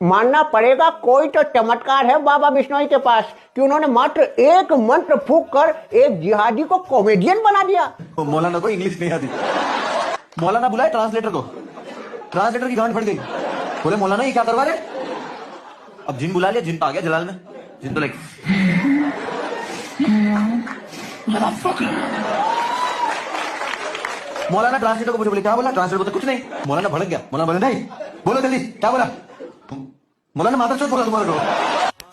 मानना पड़ेगा कोई तो चमत्कार है बाबा बिश्नोई के पास कि उन्होंने मात्र एक मंत्र फूंक कर एक जिहादी को कॉमेडियन बना दिया। मौलाना को इंग्लिश नहीं आती। मौलाना बुलाए ट्रांसलेटर को। ट्रांसलेटर की गांड फट गई। बोले मौलाना ये क्या करवा रहे? अब जिन बुला लिया, जिन तो आ गया जलाल में। जिन तो लाइक मौलाना ट्रांसलेटर को मुझे बोले क्या बोला? ट्रांसलेटर बोलते कुछ नहीं। मौलाना भड़क गया। मौलाना बोले नहीं, बोलो जल्दी क्या बोला? मौलाना माता चोट बोला तुम्हारे को।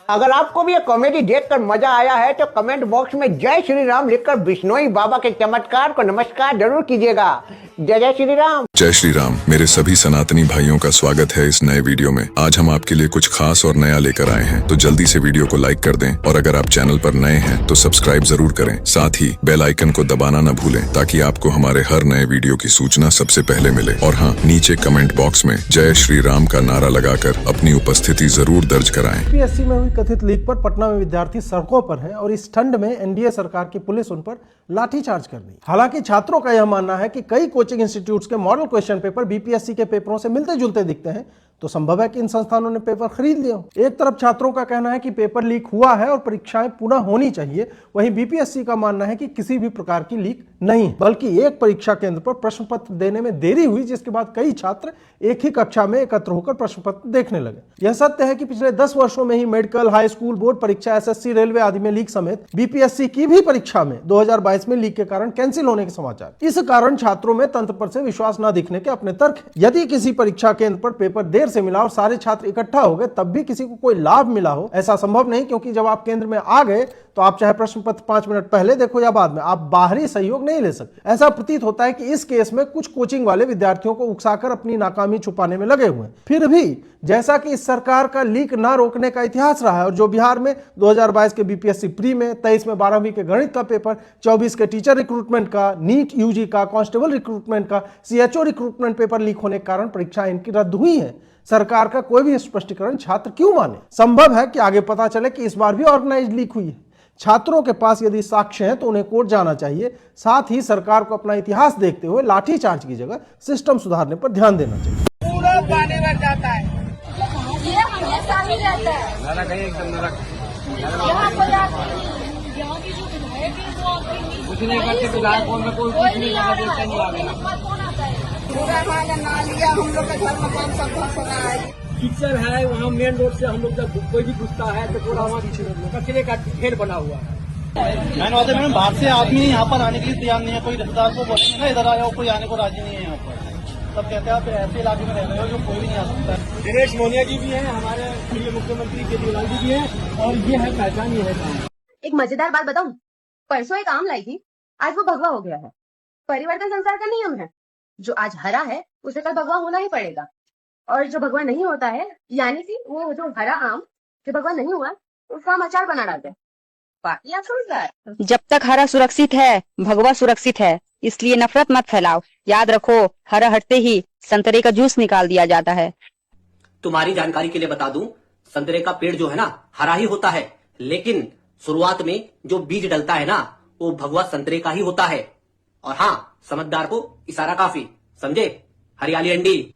अगर आपको भी ये कॉमेडी देखकर मजा आया है तो कमेंट बॉक्स में जय श्री राम लिखकर बिश्नोई बाबा के चमत्कार को नमस्कार जरूर कीजिएगा। जय जय श्री राम। जय श्री राम। मेरे सभी सनातनी भाइयों का स्वागत है इस नए वीडियो में। आज हम आपके लिए कुछ खास और नया लेकर आए हैं, तो जल्दी से वीडियो को लाइक कर दें और अगर आप चैनल पर नए हैं तो सब्सक्राइब जरूर करें। साथ ही बेल आइकन को दबाना न भूलें ताकि आपको हमारे हर नए वीडियो की सूचना सबसे पहले मिले। और हाँ, नीचे कमेंट बॉक्स में जय श्री राम का नारा लगाकर अपनी उपस्थिति जरूर दर्ज कराएं। यूपीएससी में हुई कथित लीक पर पटना में विद्यार्थी सड़कों पर हैं और इस ठंड में एनडीए सरकार की पुलिस उन पर लाठीचार्ज कर दी। हालांकि छात्रों का यह मानना है कि कई कोचिंग इंस्टीट्यूट्स के मॉडल क्वेश्चन पेपर बीपीएससी के पेपरों से मिलते जुलते दिखते हैं, तो संभव है कि इन संस्थानों ने पेपर खरीद लिया हो। एक तरफ छात्रों का कहना है कि पेपर लीक हुआ है और परीक्षाएं पुनः होनी चाहिए, वहीं बीपीएससी का मानना है कि किसी भी प्रकार की लीक नहीं, बल्कि एक परीक्षा केंद्र पर प्रश्न पत्र देने में देरी हुई, जिसके बाद कई छात्र एक ही कक्षा में एकत्र होकर प्रश्न पत्र देखने लगे। यह सत्य है कि पिछले 10 वर्षों में ही मेडिकल, हाई स्कूल, बोर्ड परीक्षा, एसएससी, रेलवे आदि में लीक समेत बीपीएससी की भी परीक्षा में 2022 में लीक के कारण कैंसिल होने के समाचार। इस कारण छात्रों में तंत्र पर से विश्वास न दिखने के अपने तर्क। यदि किसी परीक्षा केंद्र पर पेपर देर से मिला और सारे छात्र इकट्ठा हो गए तब भी किसी को कोई लाभ मिला हो, ऐसा संभव नहीं, क्योंकि जब आप केंद्र में आ गए तो आप चाहे प्रश्न पत्र 5 मिनट पहले देखो या बाद में, आप बाहरी सहयोग नहीं ले सकते। ऐसा प्रतीत होता है कि इस केस में कुछ कोचिंग वाले विद्यार्थियों को उकसाकर अपनी नाकामी छुपाने में लगे हुए हैं। फिर भी जैसा कि इस सरकार का लीक ना रोकने का इतिहास रहा है और जो बिहार में 2022 के बीपीएससी प्री में, 23 में 12वीं के गणित का पेपर, 24 के टीचर रिक्रूटमेंट का, नीट यूजी का, कांस्टेबल रिक्रूटमेंट का, सीएचओ रिक्रूटमेंट पेपर लीक होने के कारण परीक्षाएं इनकी रद्द हुई है, सरकार का कोई भी स्पष्टीकरण छात्र क्यों माने? संभव है कि आगे पता चले कि इस बार भी ऑर्गेनाइज्ड लीक हुई है। छात्रों के पास यदि साक्ष्य हैं तो उन्हें कोर्ट जाना चाहिए। साथ ही सरकार को अपना इतिहास देखते हुए लाठीचार्ज की जगह सिस्टम सुधारने पर ध्यान देना चाहिए। पूरा पानी भर जाता है, ये हमेशा ही रहता है। यहाँ पर कुछ नहीं करते, विधायक में कोई कुछ नहीं करता, देखता नहीं आ गया। पूरा हाल ना लिया, हम लोग का घर मकान सब धस रहा है। कीचड़ है वहाँ मेन रोड से, हम लोग जब कोई भी घुसता है तो पूरा वहाँ कचरे का ढेर बना हुआ है। मैडम बाहर से आदमी यहाँ पर आने के लिए तैयार नहीं है। कोई रिश्तेदार को बोलेंगे ना इधर आया, कोई आने को राजी नहीं है यहाँ पर। सब कहते हैं आप ऐसे इलाके में रह रहे हो जो कोई भी नहीं आ सकता। दिनेश मोनिया जी भी हैं, हमारे प्रिय मुख्यमंत्री केजरीवाल जी भी हैं, और ये है पहचान, ये है। एक मजेदार बात बताऊं, परसों एक आम लाई थी, आज वो भगवा हो गया है। परिवर्तन संसार का नियम है, जो आज हरा है उसे कल भगवा होना ही पड़ेगा, और जो भगवा नहीं होता है, यानी कि वो जो हरा आम जो भगवा नहीं हुआ उसका हम अचार बना डालते हैं। बाकी आप समझदार। जब तक हरा सुरक्षित है भगवा सुरक्षित है, इसलिए नफरत मत फैलाओ। याद रखो, हरा हटते ही संतरे का जूस निकाल दिया जाता है। तुम्हारी जानकारी के लिए बता दूं, संतरे का पेड़ जो है ना हरा ही होता है, लेकिन शुरुआत में जो बीज डलता है ना वो भगवा संतरे का ही होता है। और हाँ, समझदार को इशारा काफी, समझे? हरियाली अंडी।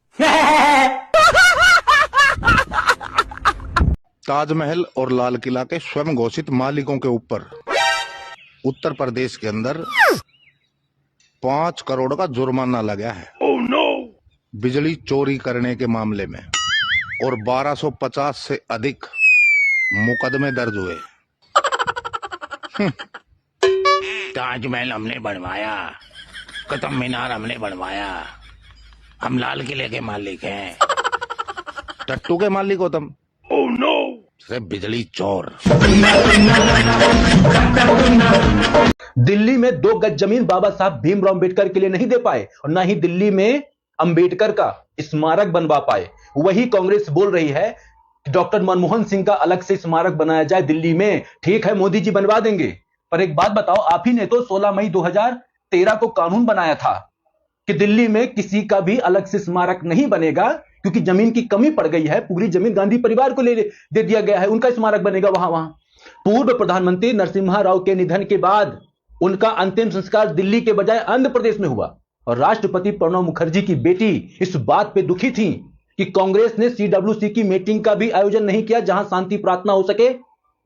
ताजमहल और लाल किला के स्वयं घोषित मालिकों के ऊपर उत्तर प्रदेश के अंदर 5 करोड़ का जुर्माना लगा है। बिजली चोरी करने के मामले में, और 1250 से अधिक मुकदमे दर्ज हुए। ताजमहल हमने बनवाया, कुतुब मीनार हमने बनवाया, हम लाल किले के मालिक हैं। टट्टू के मालिक हो तुम। सिर्फ बिजली चोर। दिल्ली में 2 गज जमीन बाबा साहब भीमराव अंबेडकर के लिए नहीं दे पाए और ना ही दिल्ली में अंबेडकर का स्मारक बनवा पाए। वही कांग्रेस बोल रही है कि डॉक्टर मनमोहन सिंह का अलग से स्मारक बनाया जाए दिल्ली में। ठीक है, मोदी जी बनवा देंगे, पर एक बात बताओ, आप ही ने तो 16 मई 2013 को कानून बनाया था कि दिल्ली में किसी का भी अलग से स्मारक नहीं बनेगा, क्योंकि जमीन की कमी पड़ गई है। पूरी जमीन गांधी परिवार को दे दिया गया है, उनका स्मारक बनेगा वहां। पूर्व प्रधानमंत्री नरसिम्हा राव के निधन के बाद उनका अंतिम संस्कार दिल्ली के बजाय आंध्र प्रदेश में हुआ, और राष्ट्रपति प्रणब मुखर्जी की बेटी इस बात पे दुखी थी कि कांग्रेस ने सीडब्ल्यूसी की मीटिंग का भी आयोजन नहीं किया जहां शांति प्रार्थना हो सके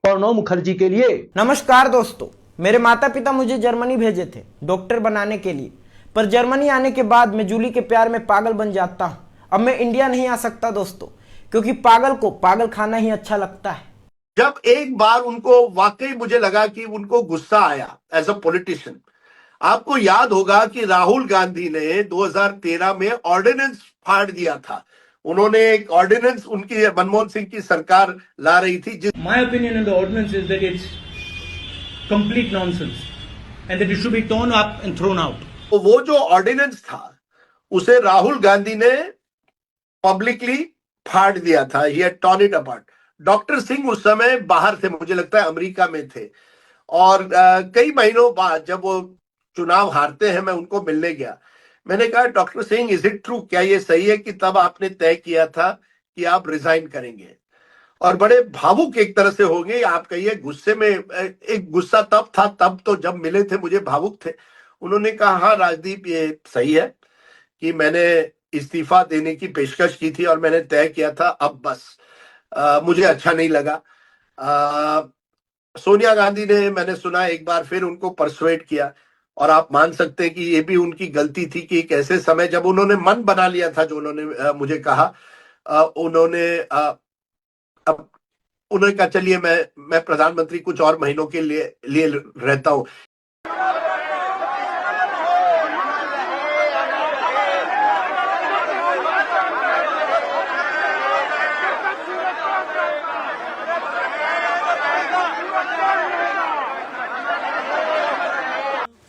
प्रणब मुखर्जी के लिए। नमस्कार दोस्तों, मेरे माता पिता मुझे जर्मनी भेजे थे डॉक्टर बनाने के लिए, पर जर्मनी आने के बाद मैं जूली के प्यार में पागल बन जाता हूं। अब मैं इंडिया नहीं आ सकता दोस्तों, क्योंकि पागल को पागल खाना ही अच्छा लगता है। जब एक बार उनको वाकई मुझे लगा कि उनको गुस्सा आया एज अ पॉलिटिशियन। आपको याद होगा कि राहुल गांधी ने 2013 में ऑर्डिनेंस फाड़ दिया था। उन्होंने एक ऑर्डिनेंस, उनकी मनमोहन सिंह की सरकार ला रही थी। My opinion on the ordinance is that it's complete nonsense and that it should be torn up and thrown out. तो वो जो ऑर्डिनेंस था उसे राहुल गांधी ने पब्लिकली फाड़ दिया था। He had torn it apart. Doctor Singh उस समय बाहर थे, मुझे लगता है अमेरिका में थे, और कई महीनों बाद जब वो चुनाव हारते हैं मैं उनको मिलने गया। मैंने कहा, doctor Singh, is it true, क्या ये सही है कि तब आपने तय किया था कि आप रिजाइन करेंगे? और बड़े भावुक एक तरह से हो गए। आप कहिए गुस्से में, एक गुस्सा तब था, तब तो जब मिले थे मुझे भावुक थे। उन्होंने कहा, हाँ राजदीप, ये सही है कि मैंने इस्तीफा देने की पेशकश की थी और मैंने तय किया था, अब बस मुझे अच्छा नहीं लगा। सोनिया गांधी ने, मैंने सुना, एक बार फिर उनको परसुएट किया, और आप मान सकते हैं कि ये भी उनकी गलती थी कि एक ऐसे समय जब उन्होंने मन बना लिया था, जो उन्होंने मुझे कहा, उन्होंने कहा चलिए मैं प्रधानमंत्री कुछ और महीनों के लिए रहता हूं।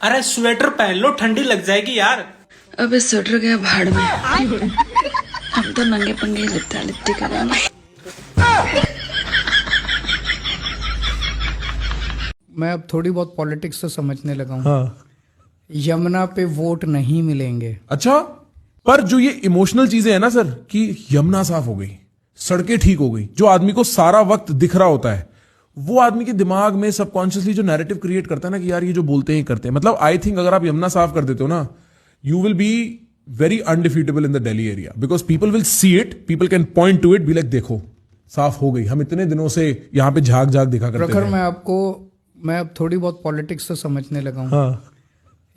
अरे स्वेटर पहन लो, ठंडी लग जाएगी यार। अबे स्वेटर गया भाड़ में, हम तो नंगे पंगे लिपटा लिपटी करेंगे। मैं अब थोड़ी बहुत पॉलिटिक्स तो समझने लगा हूँ। हाँ। यमुना पे वोट नहीं मिलेंगे। अच्छा, पर जो ये इमोशनल चीजें है ना सर, कि यमुना साफ हो गई, सड़कें ठीक हो गई, जो आदमी को सारा वक्त दिख रहा होता है, वो आदमी के दिमाग में सबकॉन्शियसली जो नैरेटिव क्रिएट करता है ना कि यार ये जो बोलते हैं करते हैं। मतलब आई थिंक अगर आप यमुना साफ कर देते हो ना, you will be very undefeatable in the Delhi area, because people will see it, people can point two it, be like देखो साफ हो गई। हम इतने दिनों से यहाँ पे झाग झाग दिखा करते प्रखर, मैं अब थोड़ी बहुत पॉलिटिक्स तो समझने लगा हूँ। हाँ।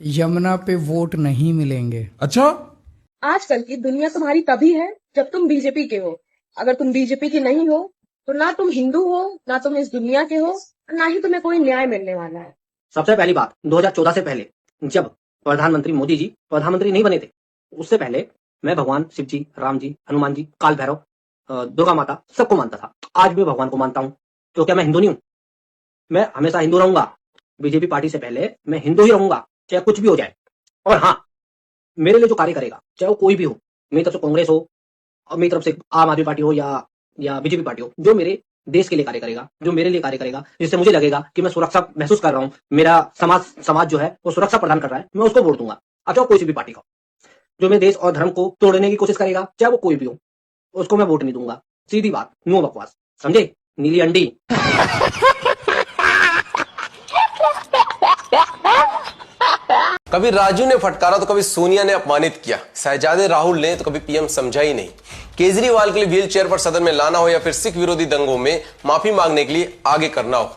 यमुना पे वोट नहीं मिलेंगे। अच्छा, आजकल की दुनिया तुम्हारी तभी है जब तुम बीजेपी के हो। अगर तुम बीजेपी के नहीं हो तो ना तुम हिंदू हो, ना तुम इस दुनिया के हो, ना ही तुम्हें कोई न्याय मिलने वाला है। सबसे पहली बात, 2014 से पहले जब प्रधानमंत्री मोदी जी प्रधानमंत्री नहीं बने थे, उससे पहले मैं भगवान शिव जी, राम जी, हनुमान जी, काल भैरव, दुर्गा माता, सबको मानता था। आज भी भगवान को मानता हूं। तो क्या मैं हिंदू नहीं हूं? मैं हमेशा हिंदू रहूंगा। बीजेपी पार्टी से पहले मैं हिंदू ही रहूंगा, चाहे कुछ भी हो जाए। और हाँ, मेरे लिए जो कार्य करेगा, चाहे वो कोई भी हो, मेरी तरफ से कांग्रेस हो और मेरी तरफ से आम आदमी पार्टी हो या बीजेपी पार्टी हो, जो मेरे देश के लिए कार्य करेगा, जो मेरे लिए कार्य करेगा, जिससे मुझे लगेगा कि मैं सुरक्षा महसूस कर रहा हूं, मेरा समाज जो है वो सुरक्षा प्रदान कर रहा है, मैं उसको वोट दूंगा। अच्छा, कोई सी भी पार्टी का जो मेरे देश और धर्म को तोड़ने की कोशिश करेगा, चाहे वो कोई भी हो, उसको मैं वोट नहीं दूंगा। सीधी बात, नो बकवास, समझे? नीली अंडी। कभी राजू ने फटकारा तो कभी सोनिया ने अपमानित किया, शहजादे राहुल ने तो कभी पीएम समझा ही नहीं। केजरीवाल के लिए व्हील चेयर पर सदन में लाना हो या फिर सिख विरोधी दंगों में माफी मांगने के लिए आगे करना हो,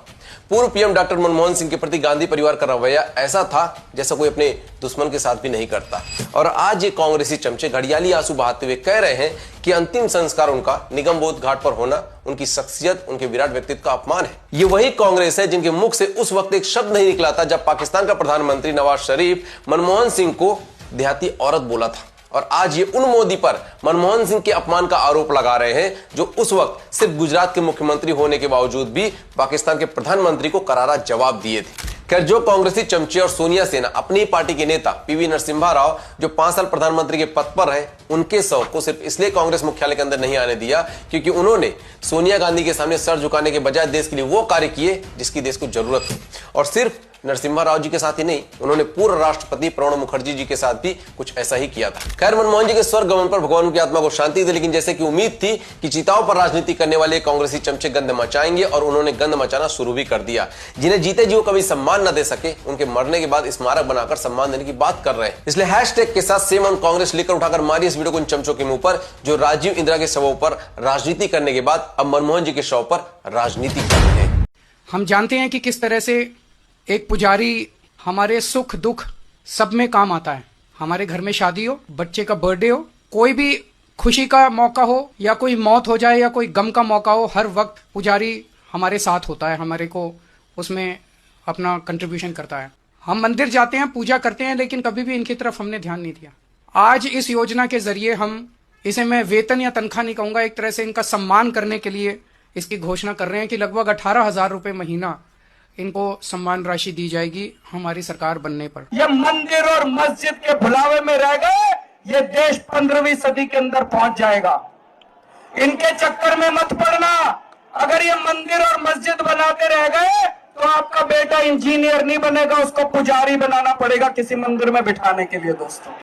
पूर्व पीएम डॉक्टर मनमोहन सिंह के प्रति गांधी परिवार का रवैया ऐसा था जैसा कोई अपने दुश्मन के साथ भी नहीं करता। और आज ये कांग्रेसी चमचे घड़ियाली आंसू बहाते हुए कह रहे हैं कि अंतिम संस्कार उनका निगमबोध घाट पर होना उनकी शख्सियत, उनके विराट व्यक्तित्व का अपमान है। ये वही कांग्रेस है जिनके मुख से उस वक्त एक शब्द नहीं निकला था जब पाकिस्तान का प्रधानमंत्री नवाज शरीफ मनमोहन सिंह को देहाती औरत बोला था। और आज ये उन मोदी पर मनमोहन सिंह के अपमान का आरोप लगा रहे हैं जो उस वक्त सिर्फ गुजरात के मुख्यमंत्री होने के बावजूद भी पाकिस्तान के प्रधानमंत्री को करारा जवाब दिए थे। खैर, जो कांग्रेसी चमचे और सोनिया सेना अपनी पार्टी के नेता पीवी नरसिम्हा राव जो 5 साल प्रधानमंत्री के पद पर रहे, उनके शव को सिर्फ इसलिए कांग्रेस मुख्यालय के अंदर नहीं आने दिया क्योंकि उन्होंने सोनिया गांधी के सामने सर झुकाने के बजाय देश के लिए वो कार्य किए जिसकी देश को जरूरत थी। और सिर्फ नरसिम्हा राव जी के साथ ही नहीं, उन्होंने पूर्व राष्ट्रपति प्रणब मुखर्जी जी के साथ भी कुछ ऐसा ही किया था। खैर, मनमोहन जी के स्वर्ग गमन पर भगवान की आत्मा को शांति दे, लेकिन जैसे कि उम्मीद थी कि चिताओं पर राजनीति करने वाले कांग्रेसी चमचे गंद मचाएंगे, और उन्होंने गंद मचाना शुरू भी कर दिया। जिन्हें जीते जी वो कभी सम्मान न दे सके, उनके मरने के बाद स्मारक बनाकर सम्मान देने की बात कर रहे हैं। इसलिए हैशटैग के साथ सेम ऑन कांग्रेस लेकर उठाकर मारी इस वीडियो को उन चमचों के मुंह पर जो राजीव इंदिरा के शवों पर राजनीति करने के बाद अब मनमोहन जी के शव पर राजनीति कर रहे हैं। हम जानते हैं कि किस तरह से एक पुजारी हमारे सुख दुख सब में काम आता है। हमारे घर में शादी हो, बच्चे का बर्थडे हो, कोई भी खुशी का मौका हो या कोई मौत हो जाए या कोई गम का मौका हो, हर वक्त पुजारी हमारे साथ होता है, हमारे को उसमें अपना कंट्रीब्यूशन करता है। हम मंदिर जाते हैं, पूजा करते हैं, लेकिन कभी भी इनकी तरफ हमने ध्यान नहीं दिया। आज इस योजना के जरिए हम इसे, मैं वेतन या तनख्वाह नहीं कहूंगा, एक तरह से इनका सम्मान करने के लिए इसकी घोषणा कर रहे हैं कि लगभग 18,000 रुपए महीना इनको सम्मान राशि दी जाएगी हमारी सरकार बनने पर। ये मंदिर और मस्जिद के भुलावे में रह गए, ये देश 15वीं सदी के अंदर पहुंच जाएगा। इनके चक्कर में मत पड़ना। अगर ये मंदिर और मस्जिद बनाते रह गए तो आपका बेटा इंजीनियर नहीं बनेगा, उसको पुजारी बनाना पड़ेगा किसी मंदिर में बिठाने के लिए दोस्तों।